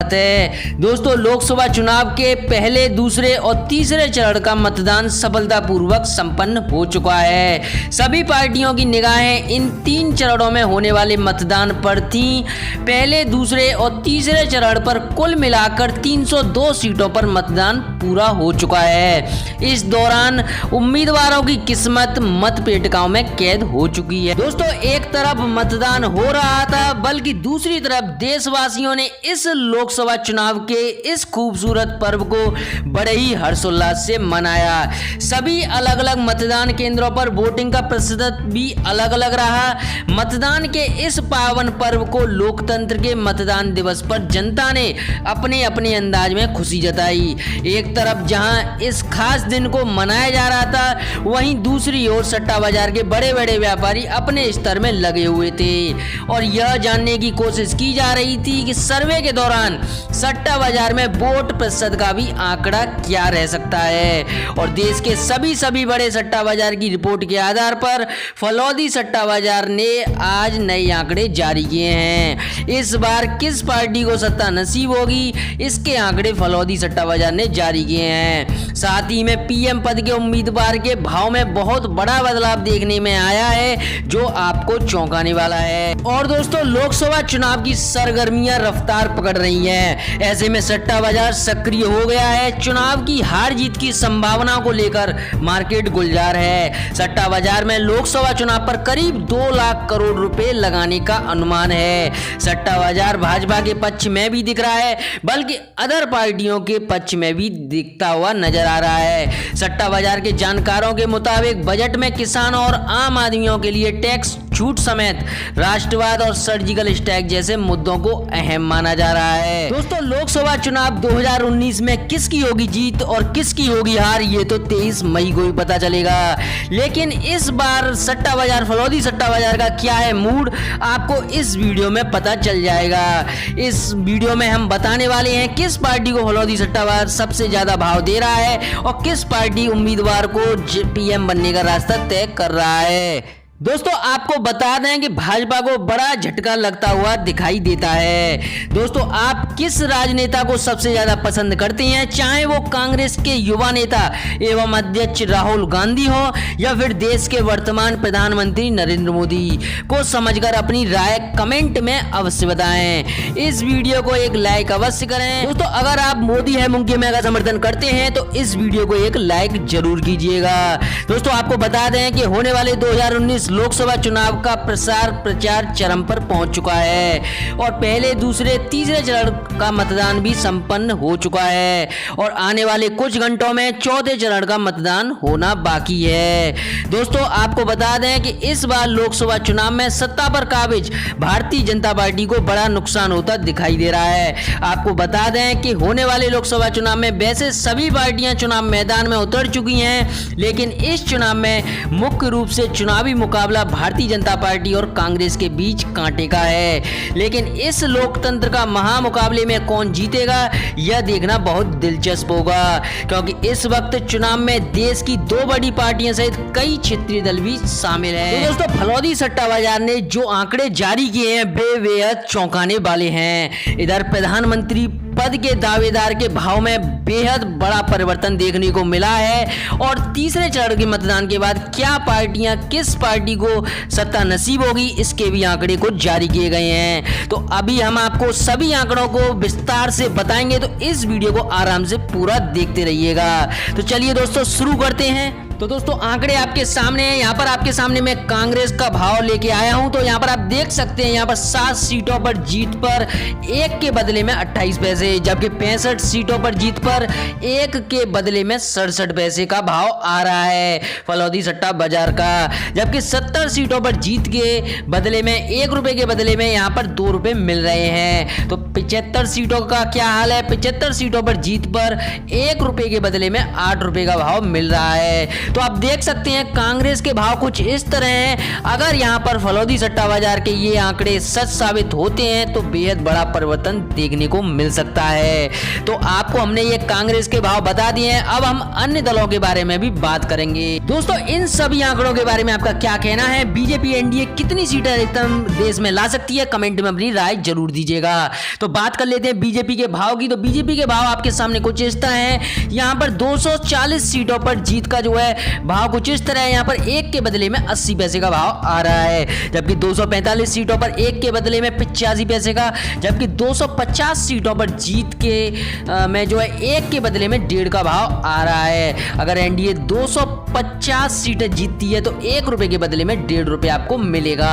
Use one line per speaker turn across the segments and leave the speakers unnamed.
स्वागत है। दोस्तों, लोकसभा चुनाव के पहले, दूसरे और तीसरे चरण का मतदान सफलतापूर्वक संपन्न हो चुका है। सभी पार्टियों की निगाहें इन 3 चरणों में होने वाले मतदान पर थीं। पहले, दूसरे और तीसरे चरण पर कुल मिलाकर 302 सीटों पर मतदान पूरा हो चुका है। इस दौरान उम्मीदवारों की किस्मत मतपेटिकाओं में कैद हो चुकी है। दोस्तों, एक तरफ मतदान हो रहा था, बल्कि दूसरी तरफ देशवासियों ने इस लोकसभा चुनाव के इस खूबसूरत पर्व को बड़े ही हर्षोल्लास से मनाया। सभी अलग अलग मतदान केंद्रों पर वोटिंग का प्रतिशत भी अलग अलग रहा। मतदान के इस पावन पर्व को लोकतंत्र के मतदान दिवस पर जनता ने अपने अपने अंदाज में खुशी जताई। एक तरफ जहां इस खास दिन को मनाया जा रहा था, वहीं दूसरी ओर सट्टा बाजार के बड़े बड़े व्यापारी अपने स्तर में लगे हुए थे और यह जानने की कोशिश की जा रही थी कि सर्वे के दौरान सट्टा बाजार में वोट प्रतिशत का भी आंकड़ा क्या रह सकता है। और देश के सभी बड़े सट्टा बाजार की रिपोर्ट के आधार पर फलौदी सट्टा बाजार ने आज नए आंकड़े जारी किए हैं। इस बार किस पार्टी को सत्ता नसीब होगी, इसके आंकड़े फलौदी सट्टा बाजार ने जारी किए हैं। साथ ही में पीएम पद के उम्मीदवार के भाव में बहुत बड़ा बदलाव देखने में आया है, जो आपको चौंकाने वाला है। और दोस्तों, लोकसभा चुनाव की सरगर्मियां रफ्तार पकड़ रही हैं। ऐसे में सट्टा बाजार सक्रिय हो गया है। चुनाव की हार जीत की संभावना को लेकर मार्केट गुलजार है। सट्टा बाजार में लोकसभा चुनाव पर करीब 2 लाख करोड़ रुपए लगाने का अनुमान है। सट्टा बाजार भाजपा के पक्ष में भी दिख रहा है, बल्कि अदर पार्टियों के पक्ष में भी दिखता हुआ नजर आ रहा है। सट्टा बाजार के जानकारों के मुताबिक बजट में किसानों और आम आदमियों के लिए टैक्स छूट समेत राष्ट्रवाद और सर्जिकल स्ट्राइक जैसे मुद्दों को अहम माना जा रहा है। दोस्तों, लोकसभा चुनाव 2019 में किसकी होगी जीत और किसकी होगी हार, ये तो 23 मई को ही पता चलेगा। लेकिन इस बार सट्टा बाजार, फलौदी सट्टा बाजार का क्या है मूड, आपको इस वीडियो में पता चल जाएगा। इस वीडियो में हम बताने वाले हैं किस पार्टी को फलौदी सट्टा बाजार सबसे ज्यादा भाव दे रहा है और किस पार्टी उम्मीदवार को पीएम बनने का रास्ता तय कर रहा है। दोस्तों, आपको बता दें कि भाजपा को बड़ा झटका लगता हुआ दिखाई देता है। दोस्तों, आप किस राजनेता को सबसे ज्यादा पसंद करते हैं, चाहे वो कांग्रेस के युवा नेता एवं अध्यक्ष राहुल गांधी हो या फिर देश के वर्तमान प्रधानमंत्री नरेंद्र मोदी, को समझकर अपनी राय कमेंट में अवश्य बताएं। इस वीडियो को एक लाइक अवश्य करें। दोस्तों, अगर आप मोदी है मुमकिन का समर्थन करते हैं तो इस वीडियो को एक लाइक जरूर कीजिएगा। दोस्तों, आपको बता दें कि होने वाले 2019 लोकसभा चुनाव का प्रचार चरम पर पहुंच चुका है और पहले, दूसरे, तीसरे चरण का मतदान भी संपन्न हो चुका है और आने वाले कुछ घंटों में चौथे चरण का मतदान होना बाकी है। दोस्तों, आपको बता दें कि इस बार लोकसभा चुनाव में सत्ता पर काबिज भारतीय जनता पार्टी को बड़ा नुकसान होता दिखाई दे रहा है। आपको बता दें कि होने वाले लोकसभा चुनाव में वैसे सभी पार्टियां चुनाव मैदान में उतर चुकी हैं, लेकिन इस चुनाव में मुख्य रूप से चुनावी मुकाबला भारतीय जनता पार्टी और कांग्रेस के बीच कांटे का है। लेकिन इस लोकतंत्र का महामुकाबले में कौन जीतेगा, यह देखना बहुत दिलचस्प होगा, क्योंकि इस वक्त चुनाव में देश की 2 बड़ी पार्टियां सहित कई क्षेत्रीय दल भी शामिल हैं। तो दोस्तों, फलौदी सट्टा बाजार ने जो आंकड़े जारी किए हैं वे बेहद चौंकाने वाले हैं। इधर प्रधानमंत्री पद के दावेदार के भाव में बेहद बड़ा परिवर्तन देखने को मिला है और तीसरे चरण के मतदान के बाद क्या पार्टियां, किस पार्टी को सत्ता नसीब होगी, इसके भी आंकड़े को जारी किए गए हैं। तो अभी हम आपको सभी आंकड़ों को विस्तार से बताएंगे, तो इस वीडियो को आराम से पूरा देखते रहिएगा। तो चलिए दोस्तों, शुरू करते हैं। तो दोस्तों, आंकड़े आपके सामने हैं। यहाँ पर आपके सामने मैं कांग्रेस का भाव लेके आया हूँ। तो यहाँ पर आप देख सकते हैं, यहाँ पर 7 सीटों पर जीत पर 1 के बदले में 28 पैसे, जबकि 65 सीटों पर जीत पर 1 के बदले में 67 पैसे का भाव आ रहा है फलौदी सट्टा बाजार का। जबकि 70 सीटों पर जीत के बदले में 1 रुपए के बदले में यहाँ पर 2 रुपए मिल रहे हैं। तो 75 सीटों का क्या हाल है? 75 सीटों पर जीत पर 1 रुपए के बदले में 8 रुपए का भाव मिल रहा है। तो आप देख सकते हैं कांग्रेस के भाव कुछ इस तरह हैं। अगर यहाँ पर फलौदी सट्टा बाजार के ये आंकड़े सच साबित होते हैं तो बेहद बड़ा परिवर्तन देखने को मिल सकता है। तो आपको हमने ये कांग्रेस के भाव बता दिए हैं, अब हम अन्य दलों के बारे में भी बात करेंगे। दोस्तों इन सभी आंकड़ों के बारे में आपका क्या कहना है? बीजेपी एनडीए कितनी सीटें अधिकतम देश में ला सकती है? कमेंट में अपनी राय जरूर दीजिएगा। तो बात कर लेते हैं बीजेपी के भाव की। तो बीजेपी के भाव आपके सामने कुछ इस तरह है। यहाँ पर 240 सीटों पर जीत का जो है भाव कुछ इस तरह है। यहाँ पर एक के बदले में 80 पैसे का भाव आ रहा है, जबकि 245 सीटों पर एक के बदले में 85 पैसे का, जबकि 250 सीटों पर जीत के में जो है एक के बदले में 1.5 का भाव आ रहा है। अगर एनडीए 250 सीटें जीतती है तो 1 रुपए के बदले में 1.5 रुपए आपको मिलेगा।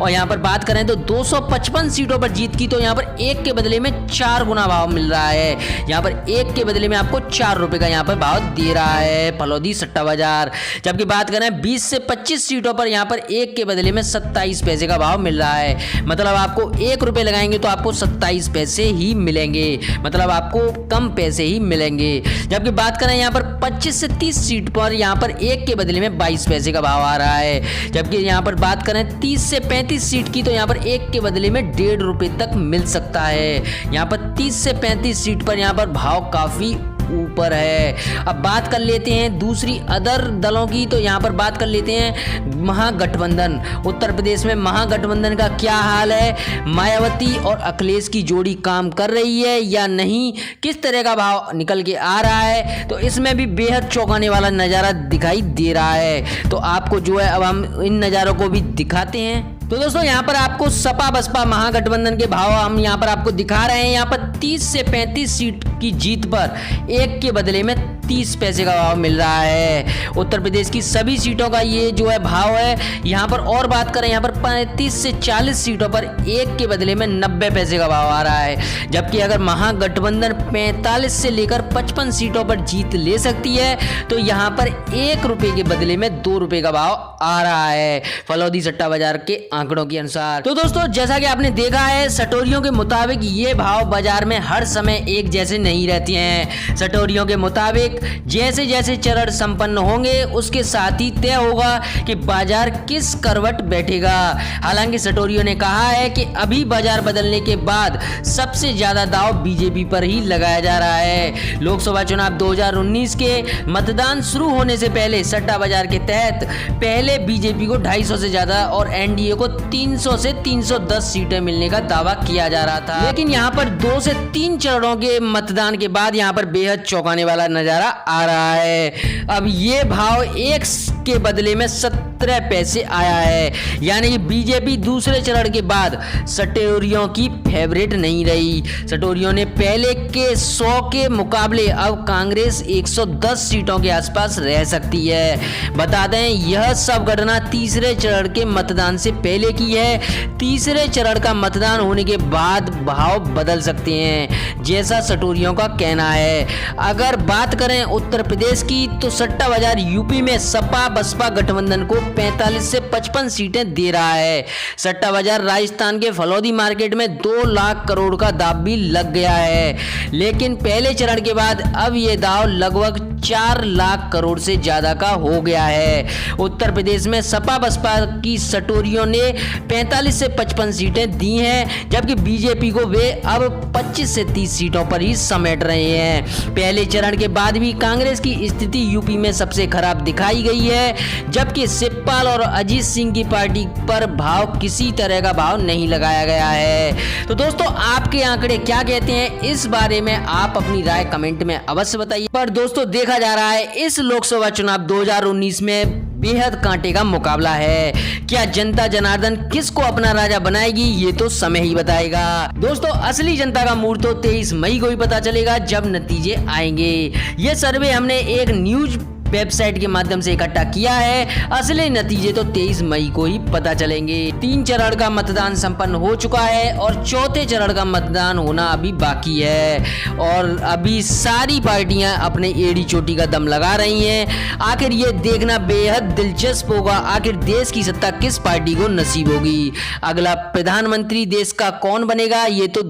और यहाँ पर बात करें तो 255 सीटों पर जीत की तो यहाँ पर एक के बदले में 4 गुना भाव मिल रहा है। यहाँ पर एक के बदले में आपको 4 रुपए का यहाँ पर भाव दे रहा है फलौदी सट्टा बाजार। जबकि बात करें 20 से 25 सीटों पर यहाँ पर एक के बदले में 27 पैसे का भाव मिल रहा है। मतलब आपको 1 रुपए लगाएंगे तो आपको 27 पैसे ही मिलेंगे, मतलब आपको कम पैसे ही मिलेंगे। जबकि बात करें यहाँ पर 25 से 30 सीट पर यहाँ पर एक के बदले में 22 पैसे का भाव आ रहा है। जबकि यहाँ पर बात करें 30 से 35 सीट की तो यहाँ पर एक के बदले में 1.5 रुपए तक मिल सकता है। यहाँ पर 30 से 35 सीट पर यहाँ पर भाव काफी ऊपर है। अब बात कर लेते हैं दूसरी अदर दलों की। तो यहाँ पर बात कर लेते हैं महागठबंधन। उत्तर प्रदेश में महागठबंधन का क्या हाल है? मायावती और अखिलेश की जोड़ी काम कर रही है या नहीं? किस तरह का भाव निकल के आ रहा है? तो इसमें भी बेहद चौंकाने वाला नज़ारा दिखाई दे रहा है। तो आपको जो है अब हम इन नज़ारों को भी दिखाते हैं। तो दोस्तों यहाँ पर आपको सपा बसपा महागठबंधन के भाव हम यहाँ पर आपको दिखा रहे हैं। यहाँ पर 30 से 35 सीट की जीत पर एक के बदले में 30 पैसे का भाव मिल रहा है। उत्तर प्रदेश की सभी सीटों का ये जो है भाव है। यहाँ पर और बात करें यहाँ पर 35 से 40 सीटों पर एक के बदले में 90 पैसे का भाव आ रहा है। जबकि अगर महागठबंधन 45 से लेकर 55 सीटों पर जीत ले सकती है तो यहाँ पर 1 रुपए के बदले में 2 रुपए का भाव आ रहा है फलौदी सट्टा बाजार के आंकड़ों के अनुसार। तो दोस्तों जैसा कि आपने देखा है सटोरियों के मुताबिक ये भाव बाजार में हर समय एक जैसे नहीं रहते हैं। सटोरियों के मुताबिक जैसे जैसे चरण संपन्न होंगे उसके साथ ही तय होगा कि बाजार किस करवट बैठेगा। हालांकि सटोरियों ने कहा है कि अभी बाजार बदलने के बाद सबसे ज्यादा दांव बीजेपी पर ही लगाया जा रहा है। लोकसभा चुनाव 2019 के मतदान शुरू होने से पहले सट्टा बाजार के तहत पहले बीजेपी को 250 से ज्यादा और एनडीए को 300 से 310 सीटें मिलने का दावा किया जा रहा था। लेकिन यहाँ पर 2 से 3 चरणों के मतदान के बाद यहाँ पर बेहद चौंकाने वाला नजारा आ रहा है। अब ये भाव एक के बदले में 17 पैसे आया है। यानी कि बीजेपी दूसरे चरण के बाद सटोरियों की फेवरेट नहीं रही। सटोरियों ने पहले के 100 के मुकाबले अब कांग्रेस 110 सीटों के आसपास रह सकती है। बता दें यह सब घटना तीसरे चरण के मतदान से पहले की है। तीसरे चरण का मतदान होने के बाद भाव बदल सकते हैं जैसा सटोरियों का कहना है। अगर बात करें उत्तर प्रदेश की तो सट्टा बाजार यूपी में सपा बसपा गठबंधन को 45 से 55 सीटें दे रहा है। सट्टा बाजार राजस्थान के फलौदी मार्केट में 2 लाख करोड़ का दाव भी लग गया है। लेकिन पहले चरण के बाद अब ये दाव लगभग 4 लाख करोड़ से ज्यादा का हो गया है। उत्तर प्रदेश में सपा बसपा की सटोरियों ने 45 से 55 सीटें दी हैं, जबकि बीजेपी को वे अब 25 से 30 सीटों पर ही समेट रहे हैं। पहले चरण के बाद भी कांग्रेस की स्थिति यूपी में सबसे खराब दिखाई गई है, जबकि शिवपाल और अजीत सिंह की पार्टी पर भाव किसी तरह का भाव नहीं लगाया गया है। तो दोस्तों आपके आंकड़े क्या कहते हैं इस बारे में आप अपनी राय कमेंट में अवश्य बताइए। पर दोस्तों देखा जा रहा है इस लोकसभा चुनाव 2019 में बेहद कांटे का मुकाबला है। क्या जनता जनार्दन किसको अपना राजा बनाएगी ये तो समय ही बताएगा। दोस्तों असली जनता का मूड तो 23 मई को ही पता चलेगा जब नतीजे आएंगे। ये सर्वे हमने एक न्यूज वेबसाइट के माध्यम से इकट्ठा किया है। असली नतीजे तो 23 मई को ही पता चलेंगे। 3 चरण का मतदान संपन्न हो चुका है और चौथे चरण का मतदान होना अभी बाकी है और अभी सारी पार्टियां अपने एड़ी चोटी का दम लगा रही हैं। आखिर ये देखना बेहद दिलचस्प होगा आखिर देश की सत्ता किस पार्टी को नसीब होगी। अगला प्रधानमंत्री देश का कौन बनेगा ये तो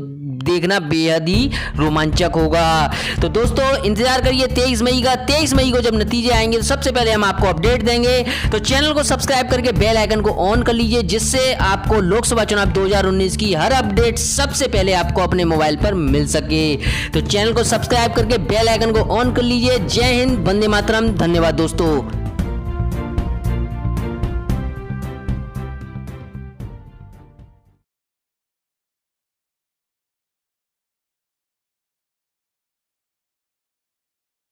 देखना बेहद ही रोमांचक होगा। तो दोस्तों इंतजार करिए 23 मई का। 23 मई को जब नतीजे आएंगे तो सबसे पहले हम आपको अपडेट देंगे। तो चैनल को सब्सक्राइब करके बेल आइकन को ऑन कर लीजिए, जिससे आपको लोकसभा चुनाव 2019 की हर अपडेट सबसे पहले आपको अपने मोबाइल पर मिल सके। तो चैनल को सब्सक्राइब करके बेल आइकन को ऑन कर लीजिए। जय हिंद, वंदे मातरम। धन्यवाद दोस्तों।